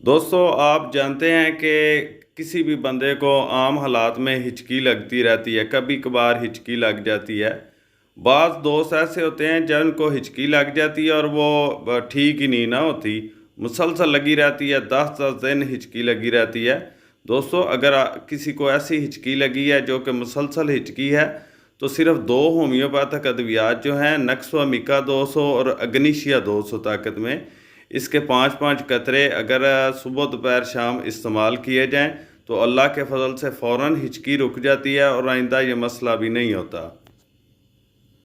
दोस्तों, आप जानते हैं कि किसी भी बंदे को आम हालात में हिचकी लगती रहती है, कभी कभार हिचकी लग जाती है। बाज़ दोस्त ऐसे होते हैं जिनको हिचकी लग जाती है और वो ठीक ही नहीं ना होती, मुसलसल लगी रहती है, 10-10 दिन हिचकी लगी रहती है। दोस्तों, अगर किसी को ऐसी हिचकी लगी है जो कि मुसलसल हिचकी है, तो सिर्फ दो होम्योपैथिक अद्वियात जो हैं, नक्सवा मिका 200 और अग्निशिया 200 ताकत में, इसके 5-5 कतरे अगर सुबह दोपहर शाम इस्तेमाल किए जाएं तो अल्लाह के फजल से फ़ौरन हिचकी रुक जाती है और आइंदा ये मसला भी नहीं होता।